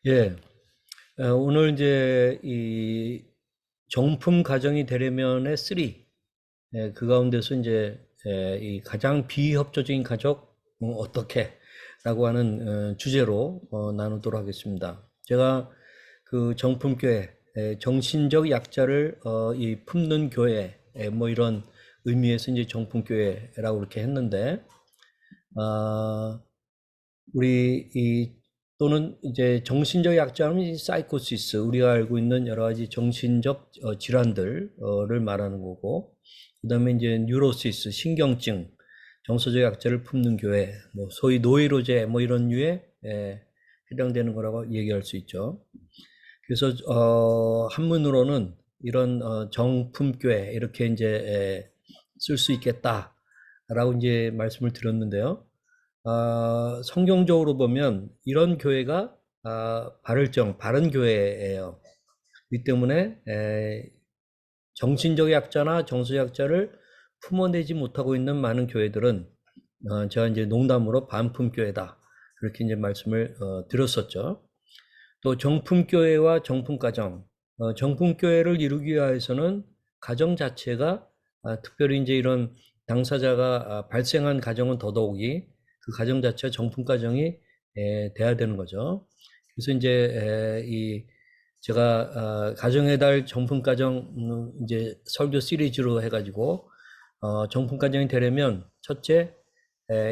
예, 오늘 이제 이 정품 가정이 되려면의 쓰리, 그 가운데서 이제 이 가장 비협조적인 가족 어떻게 라고 하는 주제로 나누도록 하겠습니다. 제가 그 정품교회, 정신적 약자를 이 품는 교회, 뭐 이런 의미에서 이제 정품교회라고 이렇게 했는데, 아, 우리 이 또는 이제 정신적 약자는 이 사이코시스, 우리가 알고 있는 여러 가지 정신적 질환들을 말하는 거고, 그다음에 이제 뉴로시스, 신경증, 정서적 약자를 품는 교회, 뭐 소위 노이로제 뭐 이런 류에 해당되는 거라고 얘기할 수 있죠. 그래서 한문으로는 이런 정품교회 이렇게 이제 쓸 수 있겠다라고 이제 말씀을 드렸는데요. 성경적으로 보면 이런 교회가 바른 교회예요. 이 때문에 정신적 약자나 정서 약자를 품어내지 못하고 있는 많은 교회들은 제가 이제 농담으로 반품 교회다 그렇게 이제 말씀을 드렸었죠. 또 정품 교회와 정품 가정, 정품 교회를 이루기 위해서는 가정 자체가 특별히 이제 이런 당사자가 발생한 가정은 더더욱이 그 가정 자체가 정품 가정이 돼야 되는 거죠. 그래서 이제 이 제가 가정의 달 정품 가정 이제 설교 시리즈로 해가지고 정품 가정이 되려면 첫째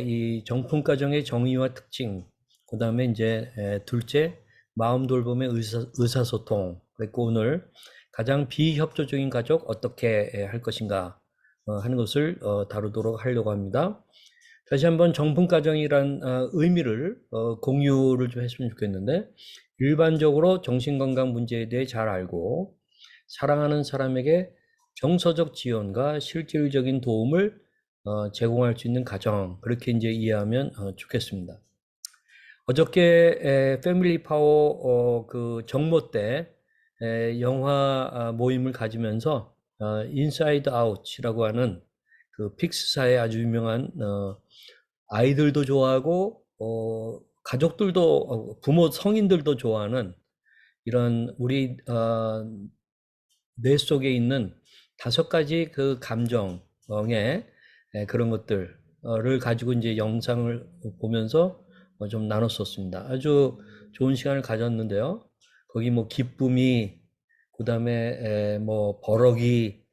이 정품 가정의 정의와 특징, 그다음에 이제 둘째 마음 돌봄의 의사소통. 그리고 오늘 가장 비협조적인 가족 어떻게 할 것인가 하는 것을 다루도록 하려고 합니다. 다시 한번 정품가정이란 의미를 공유를 좀 했으면 좋겠는데, 일반적으로 정신건강 문제에 대해 잘 알고 사랑하는 사람에게 정서적 지원과 실질적인 도움을 제공할 수 있는 가정, 그렇게 이제 이해하면 좋겠습니다. 어저께 패밀리 파워 그 정모 때 영화 모임을 가지면서 인사이드 아웃이라고 하는 그 픽스사의 아주 유명한 아이들도 좋아하고 가족들도 부모 성인들도 좋아하는 이런 우리 뇌 속에 있는 5가지 그 감정의 그런 것들을 가지고 이제 영상을 보면서 좀 나눴었습니다. 아주 좋은 시간을 가졌는데요. 거기 뭐 기쁨이, 그다음에 뭐 버럭이,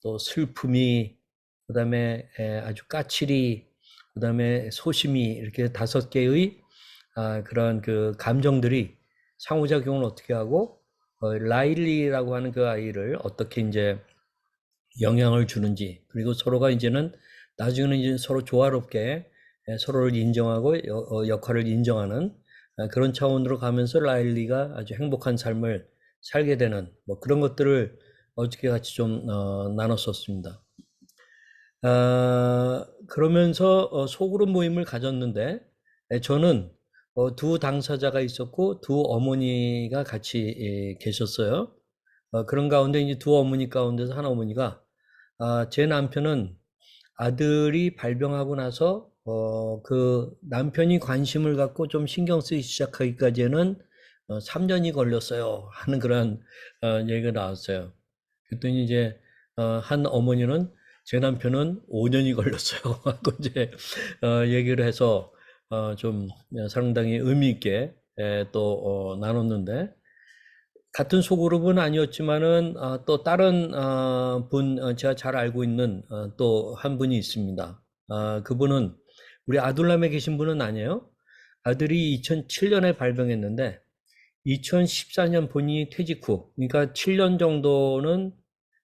또 슬픔이, 그다음에 아주 까칠이, 그다음에 소심이 이렇게 5개의 그런 그 감정들이 상호작용을 어떻게 하고 라일리라고 하는 그 아이를 어떻게 이제 영향을 주는지, 그리고 서로가 이제는 나중에는 이제 서로 조화롭게 서로를 인정하고 역할을 인정하는 그런 차원으로 가면서 라일리가 아주 행복한 삶을 살게 되는 뭐 그런 것들을 어저께 같이 좀 나눴었습니다. 그러면서 소그룹 모임을 가졌는데 저는 두 당사자가 있었고 두 어머니가 같이 계셨어요. 그런 가운데 이제 두 어머니 가운데서 한 어머니가 제 남편은 아들이 발병하고 나서 그 남편이 관심을 갖고 좀 신경 쓰기 시작하기까지는 3년이 걸렸어요 하는 그런 얘기가 나왔어요. 그랬더니 이제 한 어머니는 제 남편은 5년이 걸렸어요 하고 이제 얘기를 해서 좀 상당히 의미 있게 또 나눴는데, 같은 소그룹은 아니었지만은 또 다른 분 제가 잘 알고 있는 또 한 분이 있습니다. 그분은 우리 아둘람에 계신 분은 아니에요. 아들이 2007년에 발병했는데 2014년 본인이 퇴직 후, 그러니까 7년 정도는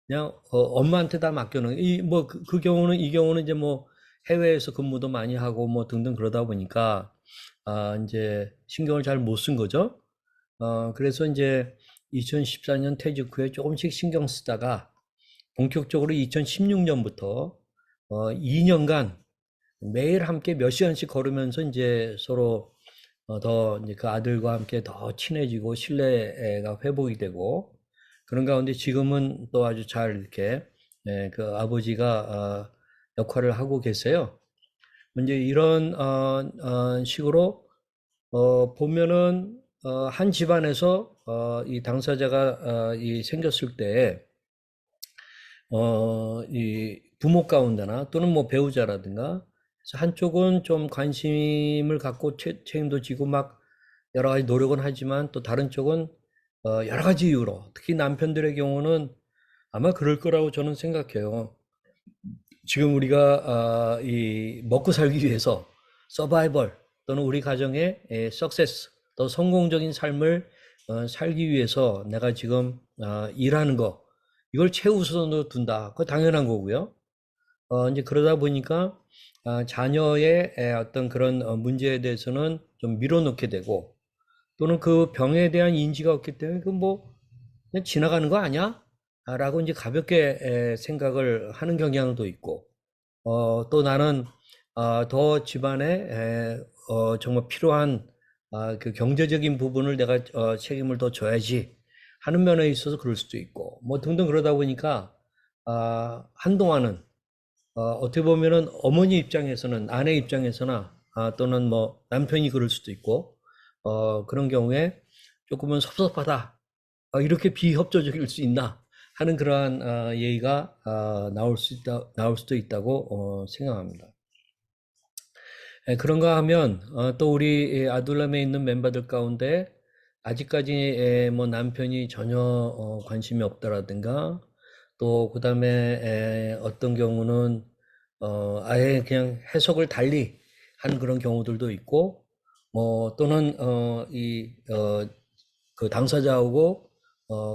그냥 엄마한테 다 맡겨놓은 그 경우는 이 경우는 이제 뭐 해외에서 근무도 많이 하고 뭐 등등 그러다 보니까 이제 신경을 잘 못 쓴 거죠. 그래서 이제 2014년 퇴직 후에 조금씩 신경 쓰다가 본격적으로 2016년부터 2년간 매일 함께 몇 시간씩 걸으면서 이제 서로 더 이제 그 아들과 함께 더 친해지고 신뢰가 회복이 되고, 그런 가운데 지금은 또 아주 잘 이렇게 그 아버지가 역할을 하고 계세요. 이제 이런 식으로 보면은 한 집안에서 이 당사자가 이 생겼을 때 이 부모 가운데나 또는 뭐 배우자라든가 그래서 한쪽은 좀 관심을 갖고 책임도 지고 막 여러 가지 노력은 하지만 또 다른 쪽은 여러 가지 이유로 특히 남편들의 경우는 아마 그럴 거라고 저는 생각해요. 지금 우리가 이 먹고 살기 위해서 서바이벌 또는 우리 가정의 석세스 또 성공적인 삶을 살기 위해서 내가 지금 일하는 거 이걸 최우선으로 둔다. 그거 당연한 거고요. 이제 그러다 보니까 자녀의 어떤 그런 문제에 대해서는 좀 밀어놓게 되고 또는 그 병에 대한 인지가 없기 때문에 그 뭐 그냥 지나가는 거 아니야? 라고 이제 가볍게 생각을 하는 경향도 있고 또 나는 더 집안에 정말 필요한 그 경제적인 부분을 내가 책임을 더 져야지 하는 면에 있어서 그럴 수도 있고 뭐 등등 그러다 보니까 한동안은 어떻게 보면은 어머니 입장에서는 아내 입장에서나 또는 뭐 남편이 그럴 수도 있고 그런 경우에 조금은 섭섭하다. 이렇게 비협조적일 수 있나 하는 그러한 얘기가 나올 수도 있다고 생각합니다. 그런가 하면 또 우리 아둘람에 있는 멤버들 가운데 아직까지 뭐 남편이 전혀 관심이 없다라든가 또 그다음에 어떤 경우는 아예 그냥 해석을 달리 하는 그런 경우들도 있고 뭐 또는 그 당사자하고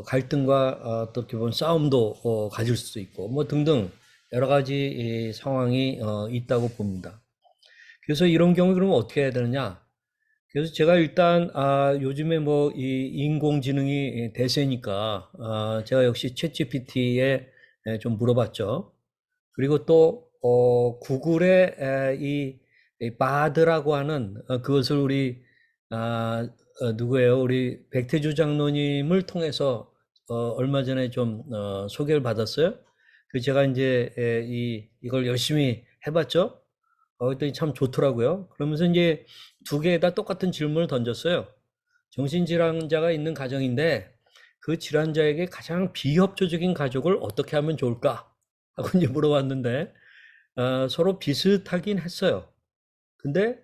갈등과 또 기본 싸움도 가질 수도 있고 뭐 등등 여러 가지 상황이 있다고 봅니다. 그래서 이런 경우 그러면 어떻게 해야 되느냐? 그래서 제가 일단 요즘에 뭐 이 인공지능이 대세니까 제가 역시 챗GPT에 좀 물어봤죠. 그리고 또 구글의 이 바드라고 하는 그것을 우리 누구예요? 우리 백태주 장로님을 통해서 얼마 전에 좀 소개를 받았어요. 그 제가 이제 이걸 열심히 해봤죠. 그랬더니 참 좋더라고요. 그러면서 이제 두 개에다 똑같은 질문을 던졌어요. 정신질환자가 있는 가정인데 그 질환자에게 가장 비협조적인 가족을 어떻게 하면 좋을까? 하고 이제 물어봤는데 서로 비슷하긴 했어요. 근데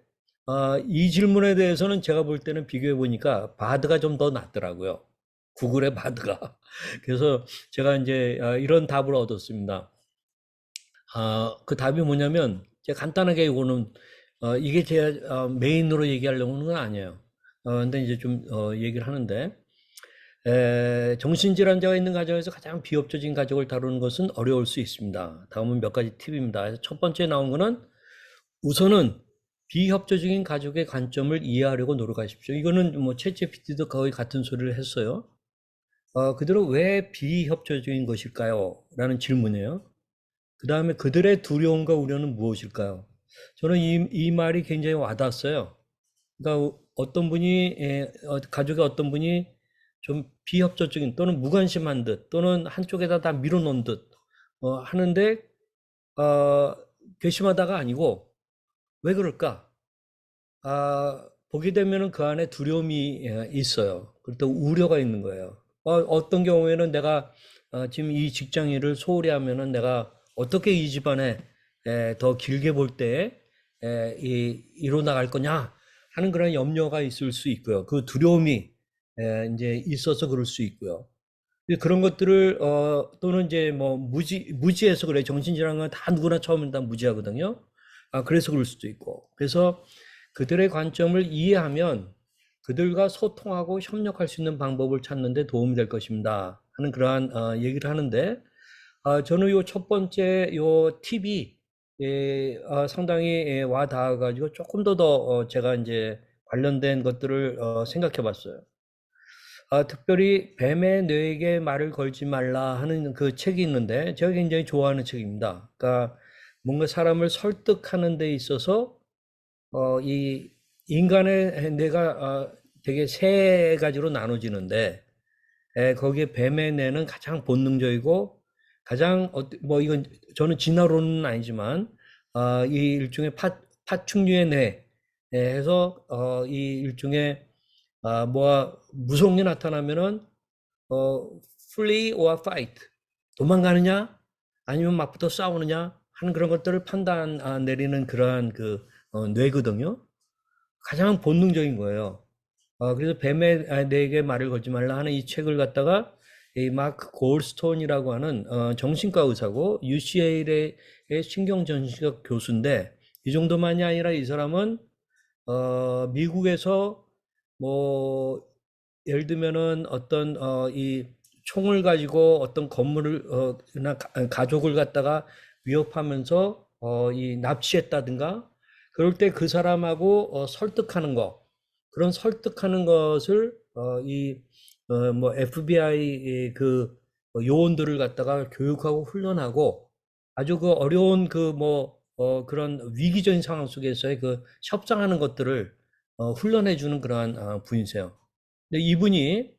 이 질문에 대해서는 제가 볼 때는 비교해 보니까 바드가 좀 더 낫더라고요. 구글의 바드가. 그래서 제가 이제 이런 답을 얻었습니다. 그 답이 뭐냐면 제가 간단하게 이거는 이게 제 메인으로 얘기하려는 건 아니에요. 근데 이제 좀 얘기를 하는데 정신질환자가 있는 가정에서 가장 비협조적인 가족을 다루는 것은 어려울 수 있습니다. 다음은 몇 가지 팁입니다. 그래서 첫 번째 나온 거는 우선은 비협조적인 가족의 관점을 이해하려고 노력하십시오. 이거는 뭐 챗GPT도 거의 같은 소리를 했어요. 그대로 왜 비협조적인 것일까요? 라는 질문이에요. 그 다음에 그들의 두려움과 우려는 무엇일까요? 저는 이 말이 굉장히 와닿았어요. 그러니까 어떤 분이, 가족의 어떤 분이 좀 비협조적인 또는 무관심한 듯 또는 한쪽에다 다 밀어놓은 듯 하는데, 괘씸하다가 아니고, 왜 그럴까? 보게 되면은 그 안에 두려움이 있어요. 그리고 또 우려가 있는 거예요. 어떤 경우에는 내가 지금 이 직장 일을 소홀히 하면은 내가 어떻게 이 집안에 더 길게 볼 때에 이뤄 나갈 거냐 하는 그런 염려가 있을 수 있고요. 그 두려움이 이제 있어서 그럴 수 있고요. 그런 것들을 또는 이제 뭐 무지해서 그래. 정신질환은 다 누구나 처음엔 다 무지하거든요. 그래서 그럴 수도 있고. 그래서 그들의 관점을 이해하면 그들과 소통하고 협력할 수 있는 방법을 찾는 데 도움이 될 것입니다. 하는 그러한 얘기를 하는데 저는 요 첫 번째 요 팁이 상당히 와 닿아가지고 조금 더 제가 이제 관련된 것들을 생각해 봤어요. 특별히 뱀의 뇌에게 말을 걸지 말라 하는 그 책이 있는데 제가 굉장히 좋아하는 책입니다. 그러니까 뭔가 사람을 설득하는 데 있어서 이 인간의 뇌가 되게 세 가지로 나눠지는데 거기에 뱀의 뇌는 가장 본능적이고 가장 뭐 이건 저는 진화론은 아니지만 이 일종의 파충류의 뇌 해서 이 일종의 뭐 무서운 게 나타나면은 어, flee or fight, 도망가느냐 아니면 막부터 싸우느냐 하는 그런 것들을 판단 내리는 그러한 그 뇌거든요. 가장 본능적인 거예요. 그래서 뱀의 내게 말을 걸지 말라 하는 이 책을 갖다가 이 마크 골스톤이라고 하는 정신과 의사고 UCLA의 신경정신학 교수인데, 이 정도만이 아니라 이 사람은 미국에서 뭐 예를 들면은 어떤 이 총을 가지고 어떤 건물을 나 가족을 갖다가 위협하면서 이 납치했다든가, 그럴 때 그 사람하고 설득하는 거, 그런 설득하는 것을 이 뭐 FBI 그 요원들을 갖다가 교육하고 훈련하고, 아주 그 어려운 그 뭐 그런 위기적인 상황 속에서의 그 협상하는 것들을 훈련해 주는 그러한 분이세요. 근데 이분이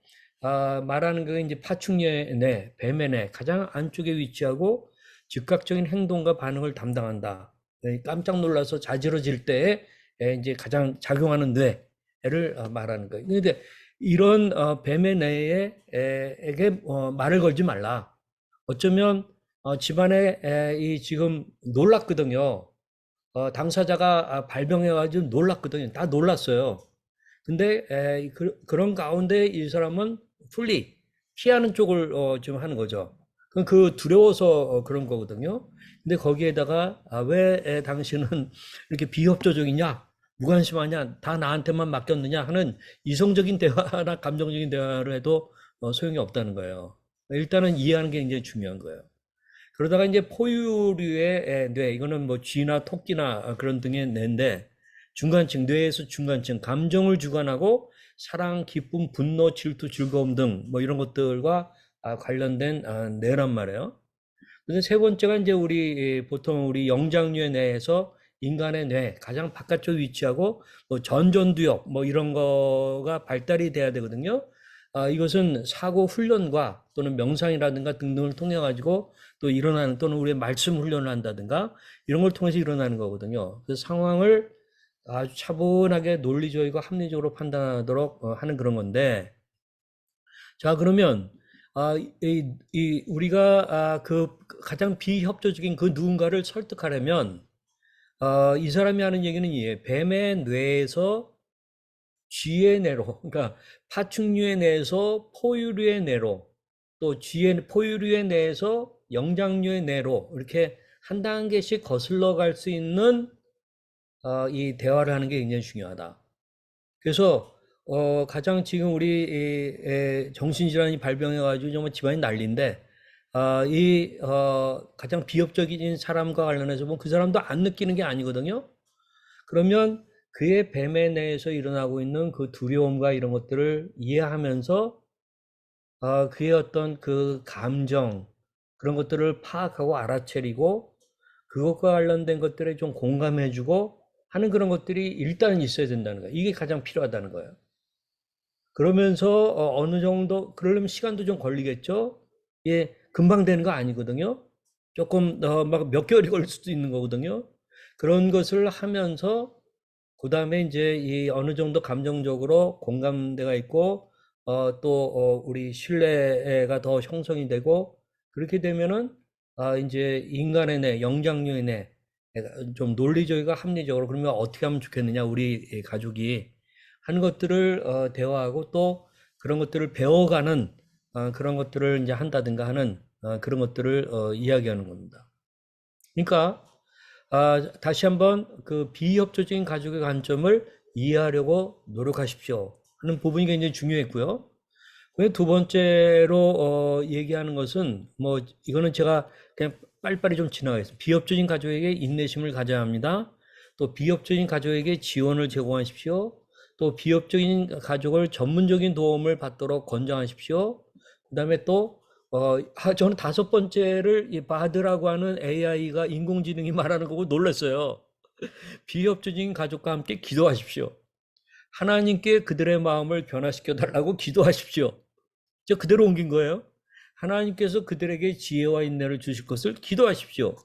말하는 그 이제 파충류의 뇌, 뱀의 뇌 가장 안쪽에 위치하고 즉각적인 행동과 반응을 담당한다. 깜짝 놀라서 자지러질 때에 이제 가장 작용하는 뇌를 말하는 거예요. 근데 이런 뱀의 뇌에게 말을 걸지 말라. 어쩌면 집안에 이 지금 놀랐거든요. 당사자가 발병해가지고 놀랐거든요. 다 놀랐어요. 근데 그런 가운데 이 사람은 풀리 피하는 쪽을 좀 하는 거죠. 그 두려워서 그런 거거든요. 근데 거기에다가 왜 당신은 이렇게 비협조적이냐, 무관심하냐, 다 나한테만 맡겼느냐 하는 이성적인 대화나 감정적인 대화를 해도 소용이 없다는 거예요. 일단은 이해하는 게 굉장히 중요한 거예요. 그러다가 이제 포유류의 뇌, 이거는 뭐 쥐나 토끼나 그런 등의 뇌인데, 중간층, 뇌에서 중간층, 감정을 주관하고 사랑, 기쁨, 분노, 질투, 즐거움 등 뭐 이런 것들과 관련된 뇌란 말이에요. 그래서 세 번째가 이제 우리 보통 우리 영장류의 뇌에서 인간의 뇌 가장 바깥쪽 위치하고 뭐 전전두엽 뭐 이런 거가 발달이 돼야 되거든요. 이것은 사고 훈련과 또는 명상이라든가 등등을 통해 가지고 또 일어나는, 또는 우리의 말씀 훈련을 한다든가 이런 걸 통해서 일어나는 거거든요. 그래서 상황을 아주 차분하게 논리적이고 합리적으로 판단하도록 하는 그런 건데, 자, 그러면 우리가 그 가장 비협조적인 그 누군가를 설득하려면 이 사람이 하는 얘기는 이에 뱀의 뇌에서 쥐의 뇌로, 그러니까 파충류의 뇌에서 포유류의 뇌로, 또 쥐의 포유류의 뇌에서 영장류의 뇌로 이렇게 한 단계씩 거슬러 갈 수 있는 이 대화를 하는 게 굉장히 중요하다. 그래서 가장 지금 우리 정신질환이 발병해가지고 정말 집안이 난리인데, 이 가장 비협적인 사람과 관련해서 보면 그 사람도 안 느끼는 게 아니거든요. 그러면 그의 뱀의 내에서 일어나고 있는 그 두려움과 이런 것들을 이해하면서 그의 어떤 그 감정, 그런 것들을 파악하고 알아채리고 그것과 관련된 것들에 좀 공감해주고 하는 그런 것들이 일단은 있어야 된다는 거예요. 이게 가장 필요하다는 거예요. 그러면서 어느 정도, 그러려면 시간도 좀 걸리겠죠? 예, 금방 되는 거 아니거든요. 조금 막 몇 개월이 걸릴 수도 있는 거거든요. 그런 것을 하면서 그 다음에 이제 이 어느 정도 감정적으로 공감대가 있고 또 우리 신뢰가 더 형성이 되고, 그렇게 되면은 이제 인간의 뇌, 영장류의 뇌, 좀 논리적이고 합리적으로 그러면 어떻게 하면 좋겠느냐 우리 가족이 하는 것들을 대화하고 또 그런 것들을 배워가는 그런 것들을 이제 한다든가 하는 그런 것들을 이야기하는 겁니다. 그러니까 다시 한번 그 비협조적인 가족의 관점을 이해하려고 노력하십시오 하는 부분이 굉장히 중요했고요. 두 번째로 얘기하는 것은 뭐 이거는 제가 그냥 빨리빨리 좀 지나가겠습니다. 비협조적인 가족에게 인내심을 가져야 합니다. 또 비협조적인 가족에게 지원을 제공하십시오. 또 비협조적인 가족을 전문적인 도움을 받도록 권장하십시오. 그다음에 또 저는 다섯 번째를 이 바드라고 하는 AI가 인공지능이 말하는 거고 놀랐어요. 비협조적인 가족과 함께 기도하십시오. 하나님께 그들의 마음을 변화시켜 달라고 기도하십시오. 저 그대로 옮긴 거예요. 하나님께서 그들에게 지혜와 인내를 주실 것을 기도하십시오.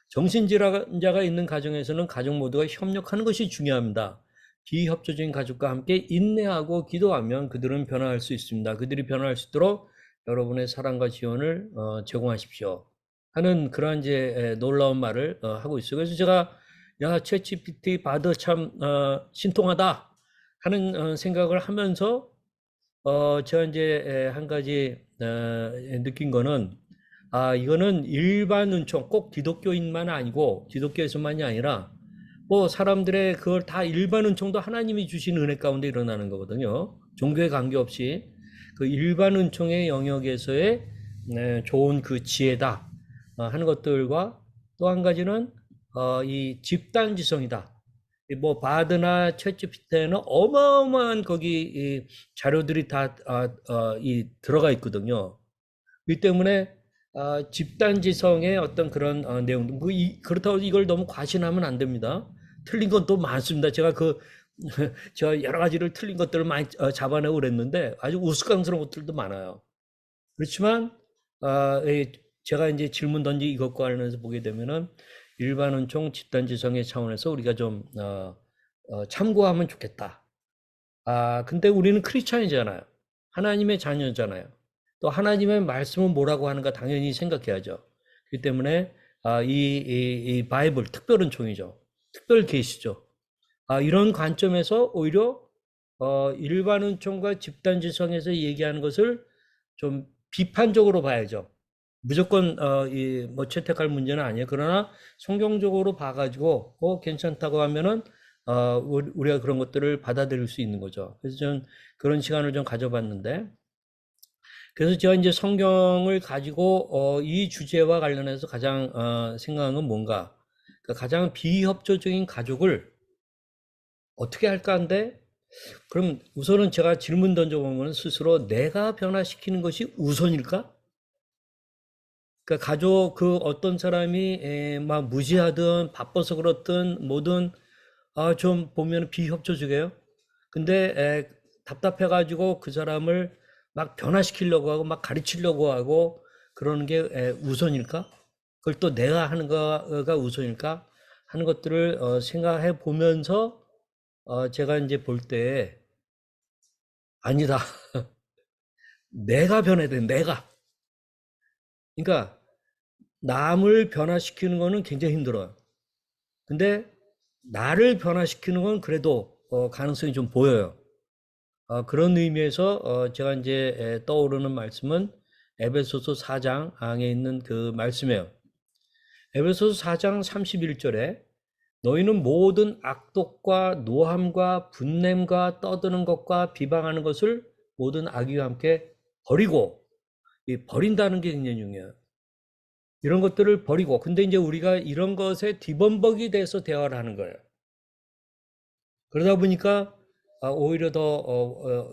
정신질환자가 있는 가정에서는 가족 모두가 협력하는 것이 중요합니다. 비협조적인 가족과 함께 인내하고 기도하면 그들은 변화할 수 있습니다. 그들이 변화할 수 있도록 여러분의 사랑과 지원을 제공하십시오. 하는 그러한 이제 놀라운 말을 하고 있어요. 그래서 제가 야, 챗GPT 바드 참 신통하다 하는 생각을 하면서 제가 이제 한 가지 느낀 거는 이거는 일반 은총 꼭 기독교인만 아니고 기독교에서만이 아니라 뭐 사람들의 그걸 다 일반 은총도 하나님이 주신 은혜 가운데 일어나는 거거든요. 종교에 관계없이 그 일반 은총의 영역에서의 좋은 그 지혜다 하는 것들과 또 한 가지는 이 집단지성이다. 뭐 바드나 챗GPT에는 어마어마한 거기 이 자료들이 다 들어가 있거든요. 이 때문에 집단지성의 어떤 그런 내용들 뭐 그렇다고 이걸 너무 과신하면 안 됩니다. 틀린 건 또 많습니다. 제가 제가 여러 가지를 틀린 것들을 많이 잡아내고 그랬는데 아주 우스꽝스러운 것들도 많아요. 그렇지만 제가 이제 질문 던지 이것과 관련해서 보게 되면은 일반 은총 집단지성의 차원에서 우리가 좀 참고하면 좋겠다. 근데 우리는 크리스찬이잖아요. 하나님의 자녀잖아요. 또 하나님의 말씀은 뭐라고 하는가 당연히 생각해야죠. 그렇기 때문에 이 바이블 특별 은총이죠. 특별 계시죠. 이런 관점에서 오히려 일반 은총과 집단지성에서 얘기하는 것을 좀 비판적으로 봐야죠. 무조건 뭐 채택할 문제는 아니에요. 그러나 성경적으로 봐가지고 괜찮다고 하면은 우리가 그런 것들을 받아들일 수 있는 거죠. 그래서 저는 그런 시간을 좀 가져봤는데, 그래서 제가 이제 성경을 가지고 이 주제와 관련해서 가장 생각한 건 뭔가, 그러니까 가장 비협조적인 가족을 어떻게 할까 한데, 그럼 우선은 제가 질문 던져보면 스스로 내가 변화시키는 것이 우선일까? 그러니까 가족 그 어떤 사람이 막 무시하든 바빠서 그렇든 뭐든 좀 보면 비협조적이에요. 근데 답답해가지고 그 사람을 막 변화시키려고 하고 막 가르치려고 하고 그러는 게 우선일까? 그걸 또 내가 하는 거가 우선일까? 하는 것들을 생각해 보면서 제가 이제 볼 때 아니다. 내가 변해야 돼. 내가. 그러니까 남을 변화시키는 거는 굉장히 힘들어요. 근데 나를 변화시키는 건 그래도 가능성이 좀 보여요. 그런 의미에서 제가 이제 떠오르는 말씀은 에베소서 4장에 있는 그 말씀이에요. 에베소서 4장 31절에 너희는 모든 악독과 노함과 분냄과 떠드는 것과 비방하는 것을 모든 악의와 함께 버리고, 버린다는 게 굉장히 중요해요. 이런 것들을 버리고, 근데 이제 우리가 이런 것에 뒤범벅이 돼서 대화를 하는 거예요. 그러다 보니까 오히려 더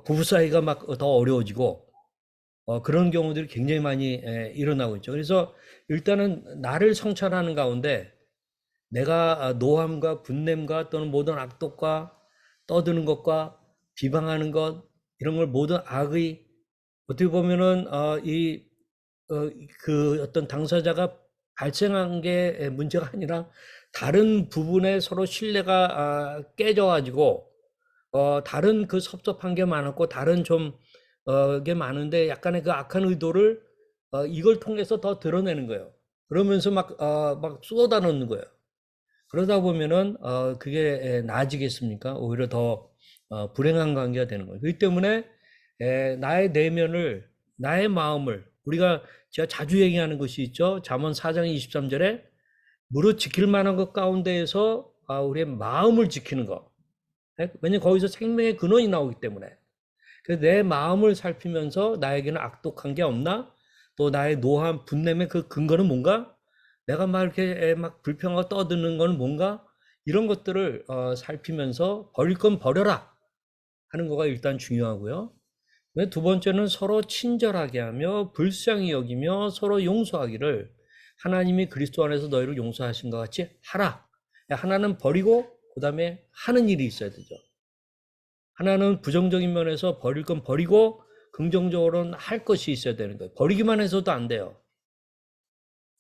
부부 사이가 막 더 어려워지고 그런 경우들이 굉장히 많이 일어나고 있죠. 그래서 일단은 나를 성찰하는 가운데 내가 노함과 분냄과 또는 모든 악독과 떠드는 것과 비방하는 것 이런 걸 모든 악의 어떻게 보면은 그 어떤 당사자가 발생한 게 문제가 아니라 다른 부분에 서로 신뢰가 깨져가지고 다른 그 섭섭한 게 많았고 다른 좀 게 많은데 약간의 그 악한 의도를 이걸 통해서 더 드러내는 거예요. 그러면서 막 쏟아놓는 거예요. 그러다 보면은 그게 나아지겠습니까? 오히려 더 불행한 관계가 되는 거예요. 그렇기 때문에 나의 내면을 나의 마음을 제가 자주 얘기하는 것이 있죠. 잠언 4장 23절에 무릇 지킬 만한 것 가운데에서 우리의 마음을 지키는 것. 왜냐면 거기서 생명의 근원이 나오기 때문에. 그래서 내 마음을 살피면서 나에게는 악독한 게 없나? 또 나의 노함, 분냄의 그 근거는 뭔가? 내가 막 이렇게 막 불평하고 떠드는 건 뭔가? 이런 것들을 살피면서 버릴 건 버려라 하는 거가 일단 중요하고요. 두 번째는 서로 친절하게 하며 불쌍히 여기며 서로 용서하기를 하나님이 그리스도 안에서 너희를 용서하신 것 같이 하라. 하나는 버리고 그 다음에 하는 일이 있어야 되죠. 하나는 부정적인 면에서 버릴 건 버리고 긍정적으로는 할 것이 있어야 되는 거예요. 버리기만 해서도 안 돼요.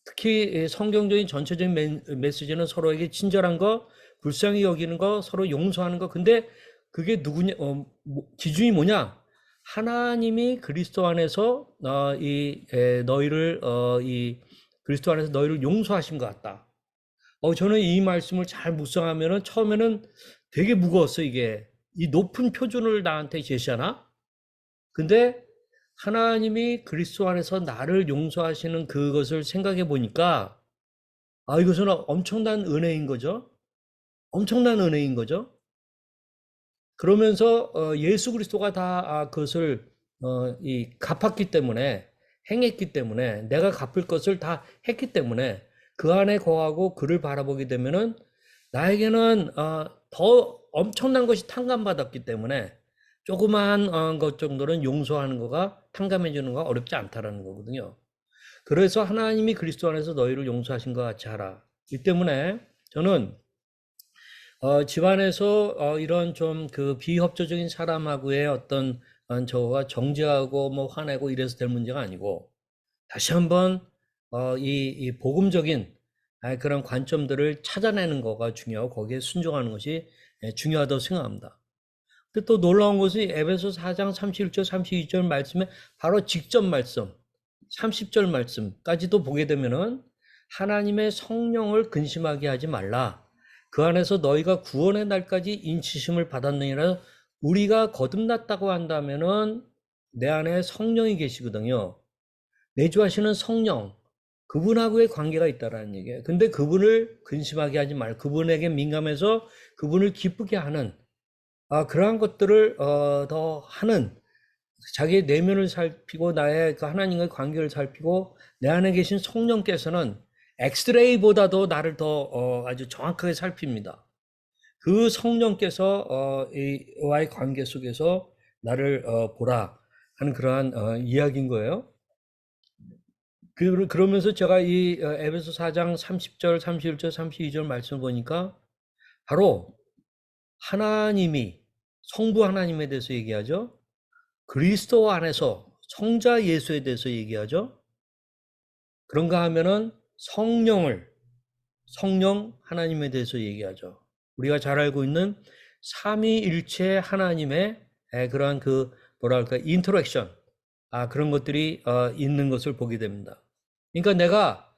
특히 성경적인 전체적인 메시지는 서로에게 친절한 거, 불쌍히 여기는 거, 서로 용서하는 거. 근데 그게 누구냐, 기준이 뭐냐? 하나님이 그리스도 안에서 너희를 이 그리스도 안에서 너희를 용서하신 것 같다. 저는 이 말씀을 잘 묵상하면은 처음에는 되게 무거웠어, 이게. 이 높은 표준을 나한테 제시하나? 근데 하나님이 그리스도 안에서 나를 용서하시는 그것을 생각해 보니까, 이것은 엄청난 은혜인 거죠. 엄청난 은혜인 거죠. 그러면서 예수 그리스도가 다 그것을 갚았기 때문에, 행했기 때문에, 내가 갚을 것을 다 했기 때문에 그 안에 거하고 그를 바라보게 되면은 나에게는 더 엄청난 것이 탕감받았기 때문에 조그마한 것 정도는 용서하는 거가, 탕감해 주는 거가 어렵지 않다라는 거거든요. 그래서 하나님이 그리스도 안에서 너희를 용서하신 것 같이 하라. 이 때문에 저는 집안에서 이런 좀 그 비협조적인 사람하고의 어떤 저가 정죄하고 뭐 화내고 이래서 될 문제가 아니고, 다시 한번 이 복음적인 그런 관점들을 찾아내는 거가 중요하고 거기에 순종하는 것이 중요하다고 생각합니다. 근데 또 놀라운 것은 에베소 4장 31절 32절 말씀에 바로 직접 말씀 30절 말씀까지도 보게 되면은 하나님의 성령을 근심하게 하지 말라. 그 안에서 너희가 구원의 날까지 인치심을 받았느니라. 우리가 거듭났다고 한다면은 내 안에 성령이 계시거든요. 내주하시는 성령, 그분하고의 관계가 있다라는 얘기예요. 근데 그분을 근심하게 하지 말고 그분에게 민감해서 그분을 기쁘게 하는 그러한 것들을 더 하는, 자기의 내면을 살피고 나의 그 하나님과의 관계를 살피고 내 안에 계신 성령께서는 엑스레이보다도 나를 더 아주 정확하게 살핍니다. 그 성령께서 와의 관계 속에서 나를 보라 하는 그러한 이야기인 거예요. 그러면서 제가 이 에베소 4장 30절, 31절, 32절 말씀을 보니까 바로 하나님이, 성부 하나님에 대해서 얘기하죠. 그리스도 안에서 성자 예수에 대해서 얘기하죠. 그런가 하면은 성령 하나님에 대해서 얘기하죠. 우리가 잘 알고 있는 삼위일체 하나님의 그러한 그 뭐랄까 인터랙션, 그런 것들이 있는 것을 보게 됩니다. 그러니까 내가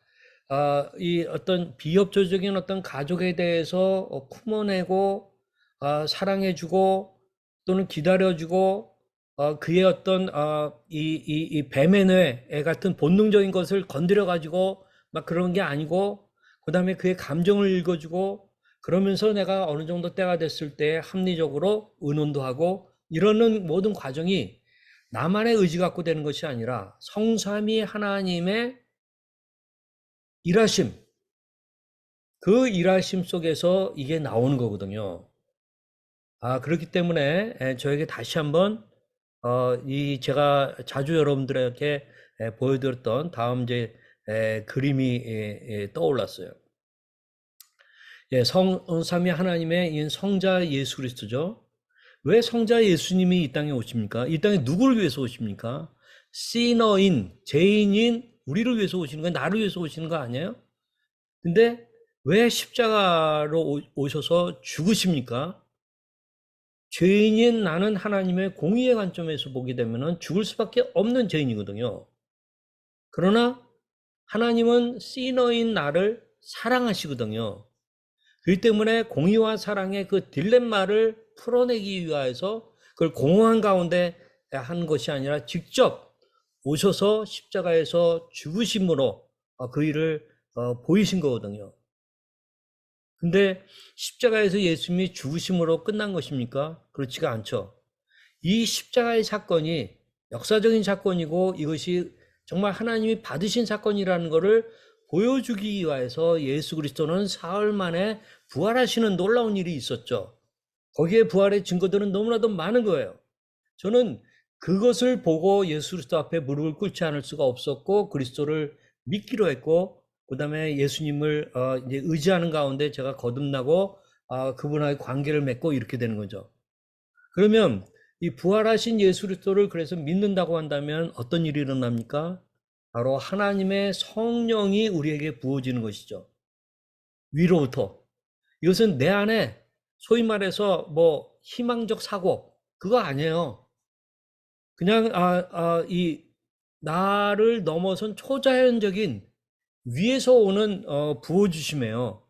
이 어떤 비협조적인 어떤 가족에 대해서 품어내고 사랑해주고 또는 기다려주고 그의 어떤 이 뱀의 뇌 같은 본능적인 것을 건드려 가지고 막 그런 게 아니고, 그 다음에 그의 감정을 읽어주고, 그러면서 내가 어느 정도 때가 됐을 때 합리적으로 의논도 하고 이러는 모든 과정이 나만의 의지 갖고 되는 것이 아니라 성삼위 하나님의 일하심, 그 일하심 속에서 이게 나오는 거거든요. 그렇기 때문에 저에게 다시 한번 이 제가 자주 여러분들에게 보여드렸던 다음 이제 그림이 떠올랐어요. 삼위 하나님의 이 성자 예수 그리스도죠. 왜 성자 예수님이 이 땅에 오십니까? 이 땅에 누구를 위해서 오십니까? 시너인, 죄인인 우리를 위해서 오시는 거예요? 나를 위해서 오시는 거 아니에요? 근데 왜 십자가로 오셔서 죽으십니까? 죄인인 나는 하나님의 공의의 관점에서 보게 되면 죽을 수밖에 없는 죄인이거든요. 그러나 하나님은 시너인 나를 사랑하시거든요. 그렇기 때문에 공의와 사랑의 그 딜레마를 풀어내기 위해서 그걸 공허한 가운데 한 것이 아니라 직접 오셔서 십자가에서 죽으심으로 그 일을 보이신 거거든요. 근데 십자가에서 예수님이 죽으심으로 끝난 것입니까? 그렇지가 않죠. 이 십자가의 사건이 역사적인 사건이고 이것이 정말 하나님이 받으신 사건이라는 것을 보여주기 위해서 예수 그리스도는 사흘 만에 부활하시는 놀라운 일이 있었죠. 거기에 부활의 증거들은 너무나도 많은 거예요. 저는 그것을 보고 예수 그리스도 앞에 무릎을 꿇지 않을 수가 없었고 그리스도를 믿기로 했고, 그 다음에 예수님을 이제 의지하는 가운데 제가 거듭나고 그분과의 관계를 맺고 이렇게 되는 거죠. 그러면 이 부활하신 예수 그리스도를 그래서 믿는다고 한다면 어떤 일이 일어납니까? 바로 하나님의 성령이 우리에게 부어지는 것이죠. 위로부터. 이것은 내 안에 소위 말해서 뭐 희망적 사고 그거 아니에요. 그냥 이 나를 넘어선 초자연적인 위에서 오는 부어주심이에요.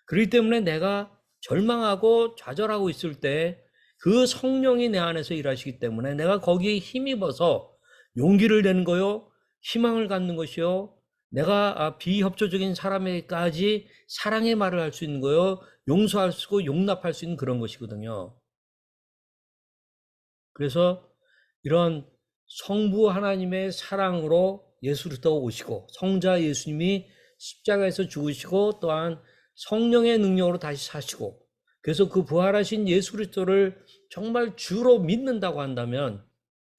그렇기 때문에 내가 절망하고 좌절하고 있을 때 그 성령이 내 안에서 일하시기 때문에 내가 거기에 힘입어서 용기를 내는 거요, 희망을 갖는 것이요, 내가 비협조적인 사람에게까지 사랑의 말을 할 수 있는 거요, 용서할 수 있고 용납할 수 있는 그런 것이거든요. 그래서 이런 성부 하나님의 사랑으로 예수 그리스도가 오시고 성자 예수님이 십자가에서 죽으시고 또한 성령의 능력으로 다시 사시고, 그래서 그 부활하신 예수 그리스도를 정말 주로 믿는다고 한다면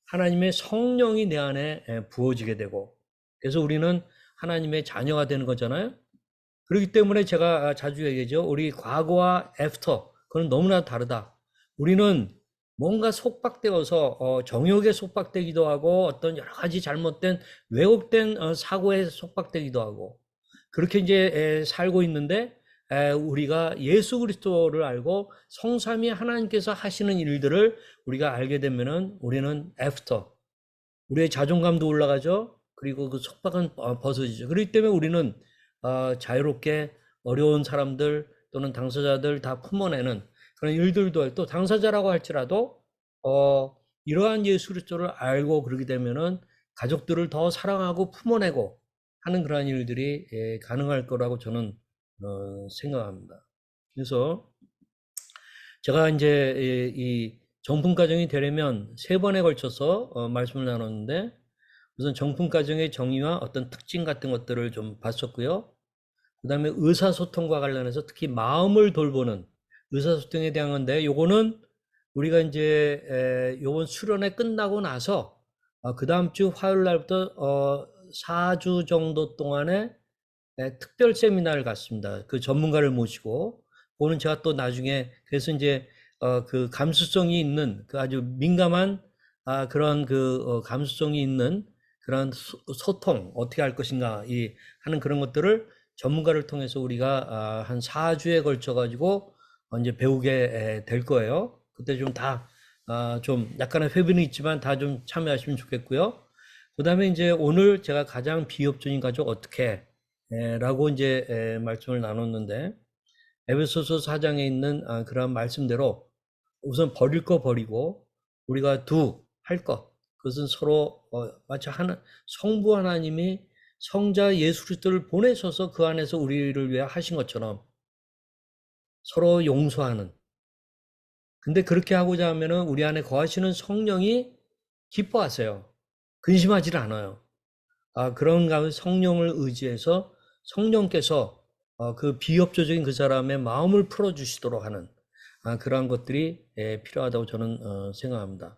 하나님의 성령이 내 안에 부어지게 되고, 그래서 우리는 하나님의 자녀가 되는 거잖아요. 그렇기 때문에 제가 자주 얘기하죠. 우리 과거와 애프터, 그건 너무나 다르다. 우리는 뭔가 속박되어서 정욕에 속박되기도 하고 어떤 여러 가지 잘못된 왜곡된 사고에 속박되기도 하고 그렇게 이제 살고 있는데, 우리가 예수 그리스도를 알고 성삼위 하나님께서 하시는 일들을 우리가 알게 되면은 우리는 애프터, 우리의 자존감도 올라가죠. 그리고 그 속박은 벗어지죠. 그렇기 때문에 우리는 자유롭게 어려운 사람들 또는 당사자들 다 품어내는 그런 일들도, 또 당사자라고 할지라도 이러한 예수 그리스도를 알고 그러게 되면은 가족들을 더 사랑하고 품어내고 하는 그러한 일들이 가능할 거라고 저는 생각합니다. 그래서 제가 이제 이 정품 과정이 되려면 3번에 걸쳐서 말씀을 나눴는데, 우선 정품 과정의 정의와 어떤 특징 같은 것들을 좀 봤었고요. 그 다음에 의사소통과 관련해서 특히 마음을 돌보는 의사소통에 대한 건데, 요거는 우리가 이제 요번 수련회 끝나고 나서 그 다음 주 화요일 날부터 4주 정도 동안에 특별 세미나를 갖습니다. 그 전문가를 모시고, 그거는 제가 또 나중에, 그래서 이제 그 감수성이 있는 그 아주 민감한 그런 그 감수성이 있는 그런 소통 어떻게 할 것인가 하는 그런 것들을 전문가를 통해서 우리가 한 4주에 걸쳐 가지고 이제 배우게 될 거예요. 그때 좀 다 좀 약간의 회비는 있지만 다 좀 참여하시면 좋겠고요. 그 다음에 이제 오늘 제가 가장 비협조인 가족 어떻게 라고 이제 말씀을 나눴는데, 에베소서 4장에 있는 그런 말씀대로 우선 버릴 거 버리고 우리가 할 것, 그것은 서로 마치 성부 하나님이 성자 예수 그리스도를 보내셔서 그 안에서 우리를 위해 하신 것처럼 서로 용서하는, 근데 그렇게 하고자 하면은 우리 안에 거하시는 성령이 기뻐하세요. 근심하지 않아요. 그런 가운데 성령을 의지해서 성령께서 그 비협조적인 그 사람의 마음을 풀어주시도록 하는 그러한 것들이 필요하다고 저는 생각합니다.